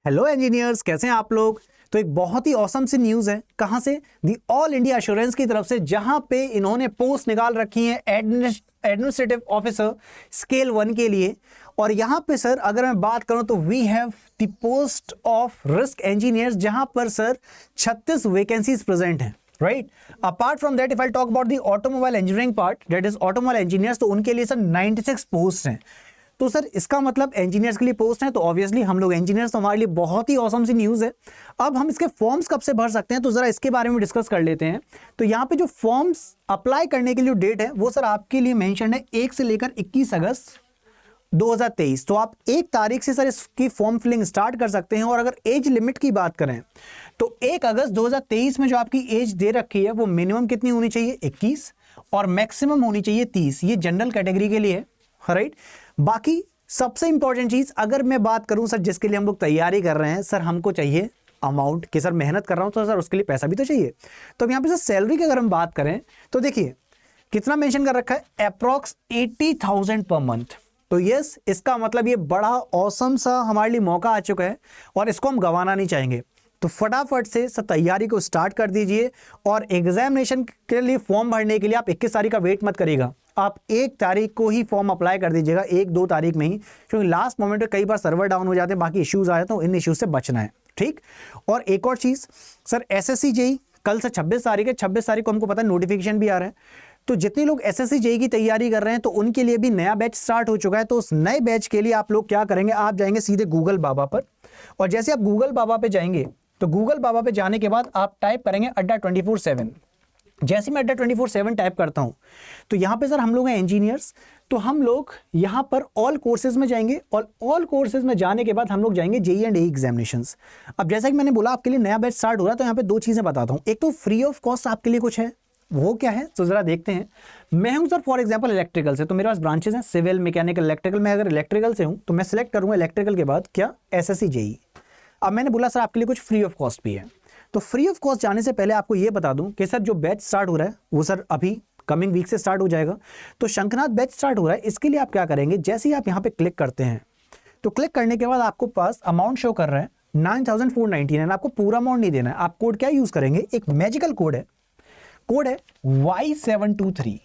Hello engineers, कैसे हैं आप लोग। तो एक बहुत ही औसम सी न्यूज़ है। कहाँ से? दी ऑल इंडिया एश्योरेंस की तरफ से, जहां पे इन्होंने पोस्ट निकाल रखी है एडमिनिस्ट्रेटिव ऑफिसर स्केल 1 के लिए। और यहां पे सर अगर मैं बात करूं तो we have the post of risk engineers, जहां पर सर 36 वैकेंसीज प्रेजेंट हैं। Right, apart from that if I talk about the automobile engineering part, that is automobile engineers, तो उनके लिए सर 96 पोस्ट हैं। तो सर इसका मतलब इंजीनियर्स के लिए पोस्ट है, तो ऑब्वियसली हम लोग इंजीनियर्स, तो हमारे लिए बहुत ही ऑसम सी न्यूज़ है। अब हम इसके फॉर्म्स कब से भर सकते हैं, तो जरा इसके बारे में डिस्कस कर लेते हैं। तो यहाँ पे जो फॉर्म्स अप्लाई करने के लिए डेट है वो सर आपके लिए मेंशन है 1 से लेकर 21 अगस्त 2023। तो आप 1 तारीख से सर इसकी फॉर्म फिलिंग स्टार्ट कर सकते हैं। और अगर एज लिमिट की बात करें तो 1 अगस्त 2023 में जो आपकी एज दे रखी है वो मिनिमम कितनी होनी चाहिए, 21, और मैक्सिमम होनी चाहिए 30। ये जनरल कैटेगरी के लिए है। राइट, बाकी सबसे इंपॉर्टेंट चीज अगर मैं बात करूं सर, जिसके लिए हम लोग तैयारी कर रहे हैं, सर हमको चाहिए अमाउंट कि सर मेहनत कर रहा हूं तो सर उसके लिए पैसा भी तो चाहिए। तो अब यहां पे सर सैलरी की अगर हम बात करें तो देखिए कितना मेंशन कर रखा है, अप्रॉक्स 80,000 पर मंथ। तो यस, इसका मतलब ये बड़ा ऑसम सा हमारे लिए मौका आ चुका है और इसको हम गंवाना नहीं चाहेंगे। तो फटाफट से सब तैयारी को स्टार्ट कर दीजिए। और एग्जामिनेशन के लिए फॉर्म भरने के लिए आप 21 तारीख का वेट मत करिएगा, आप 1 तारीख को ही फॉर्म अप्लाई कर दीजिएगा, 1-2 तारीख में ही, क्योंकि लास्ट मोमेंट पे कई बार सर्वर डाउन हो जाते हैं, बाकी इश्यूज आ जाते हैं, तो इन इश्यूज से बचना है। ठीक, और एक और चीज़ सर, एसएससी जेई कल से 26 तारीख है, 26 तारीख को हमको पता है नोटिफिकेशन भी आ रहा है। तो जितने लोग एसएससी जेई की तैयारी कर रहे हैं तो उनके लिए भी नया बैच स्टार्ट हो चुका है। तो उस नए बैच के लिए आप लोग क्या करेंगे, आप जाएंगे सीधे गूगल बाबा पर, और जैसे आप गूगल बाबा पे जाएंगे तो गूगल बाबा पे जाने के बाद आप टाइप करेंगे अड्डा 24/7। जैसे मैं अड्डा 24/7 टाइप करता हूं तो यहां पे सर हम लोग हैं इंजीनियर्स, तो हम लोग यहां पर ऑल कोर्सेज में जाएंगे, और ऑल कोर्सेज में जाने के बाद हम लोग जाएंगे जेई एंड ए एग्जामिनेशंस। अब जैसा कि मैंने बोला आपके लिए नया बैच स्टार्ट हो रहा है, तो यहाँ पे 2 चीजें बताता हूं। एक तो फ्री ऑफ कॉस्ट आपके लिए कुछ है, वो क्या है तो जरा देखते हैं। मैं हूं सर फॉर एग्जांपल इलेक्ट्रिकल से, तो मेरे पास ब्रांचेस हैं सिविल, मैकेनिकल, इलेक्ट्रिकल। मैं अगर इलेक्ट्रिकल से हूं तो मैं सिलेक्ट करूंगा इलेक्ट्रिकल के बाद क्या, एसएससी जेई। अब मैंने बोला सर आपके लिए कुछ फ्री ऑफ कॉस्ट भी है। तो फ्री ऑफ कॉस्ट जाने से पहले आपको ये बता दूं कि सर जो बैच स्टार्ट हो रहा है वो सर अभी कमिंग वीक से स्टार्ट हो जाएगा। तो शंखनाथ बैच स्टार्ट हो रहा है, इसके लिए आप क्या करेंगे, जैसे ही आप यहाँ पे क्लिक करते हैं तो क्लिक करने के बाद आपको पास अमाउंट शो कर रहा है 9,499। आपको पूरा अमाउंट नहीं देना है, आप कोड क्या यूज करेंगे, एक मैजिकल कोड है Y723।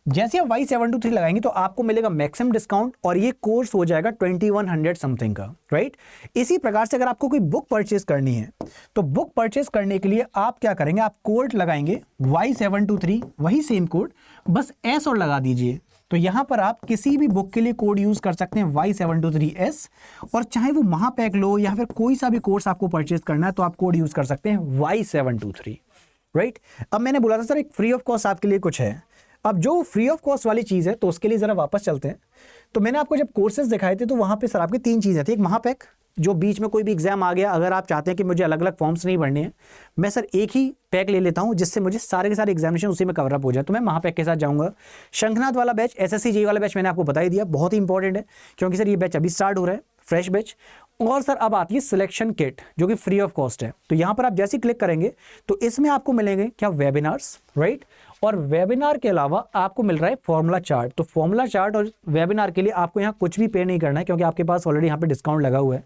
जैसे आप Y723 लगाएंगे तो आपको मिलेगा मैक्सिमम डिस्काउंट, और ये कोर्स हो जाएगा 2100 समथिंग का। राइट, इसी प्रकार से अगर आपको कोई बुक परचेज करनी है तो बुक परचेज करने के लिए आप क्या करेंगे, आप कोड लगाएंगे Y723, वही सेम कोड, बस S और लगा दीजिए। तो यहां पर आप किसी भी बुक के लिए कोड यूज कर सकते हैं Y723S, और चाहे वो महापैक लो या फिर कोई सा भी कोर्स आपको परचेज करना है तो आप कोड यूज कर सकते हैं Y723। राइट, अब मैंने बोला था सर एक फ्री ऑफ कॉस्ट आपके लिए कुछ है। अब जो फ्री ऑफ कॉस्ट वाली चीज़ है तो उसके लिए ज़रा वापस चलते हैं। तो मैंने आपको जब कोर्सेज दिखाए थे तो वहाँ पे सर आपकी 3 चीज़ें थी। एक महापैक, जो बीच में कोई भी एग्जाम आ गया, अगर आप चाहते हैं कि मुझे अलग अलग फॉर्म्स नहीं भरने हैं, मैं सर एक ही पैक ले लेता हूँ जिससे मुझे सारे के सारे एग्जामिनेशन उसी में कवर अप हो जाए, तो मैं महापैक के साथ जाऊँगा। शंखनाथ वाला बैच, एसएससी जेई वाला बैच मैंने आपको बता ही दिया, बहुत ही इंपॉर्टेंट है क्योंकि सर ये बैच अभी स्टार्ट हो रहा है, फ्रेश बैच। और सर अब आती है सिलेक्शन किट जो कि फ्री ऑफ कॉस्ट है। तो यहाँ पर आप जैसे क्लिक करेंगे तो इसमें आपको मिलेंगे क्या, वेबिनार्स। राइट, और वेबिनार के अलावा आपको मिल रहा है फॉर्मूला चार्ट। तो फॉर्मूला चार्ट और वेबिनार के लिए आपको यहाँ कुछ भी पे नहीं करना है क्योंकि आपके पास ऑलरेडी यहाँ पे डिस्काउंट लगा हुआ है।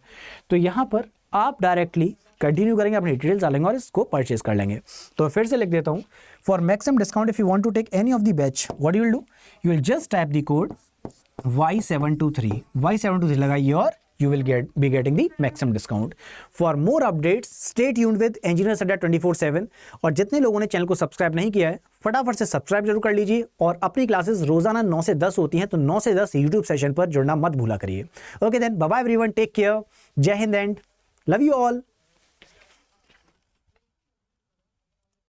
तो यहाँ पर आप डायरेक्टली कंटिन्यू करेंगे, अपनी डिटेल्स डालेंगे और इसको परचेज कर लेंगे। तो फिर से लिख देता हूँ, for maximum discount if you want to take any of the batch, what you will do, you will just type the code Y723 लगाइए और you will be getting the maximum discount. For more updates, stay tuned with Engineers Adda 24/7। और जितने लोगों ने channel को subscribe नहीं किया है फटाफट से सब्सक्राइब जरूर कर लीजिए, और अपनी क्लासेस रोजाना 9 से 10 होती हैं, तो 9 से 10 यूट्यूब सेशन पर जुड़ना मत भूला करिए। Okay then, bye bye everyone, take care, जय हिंद एंड लव यू ऑल।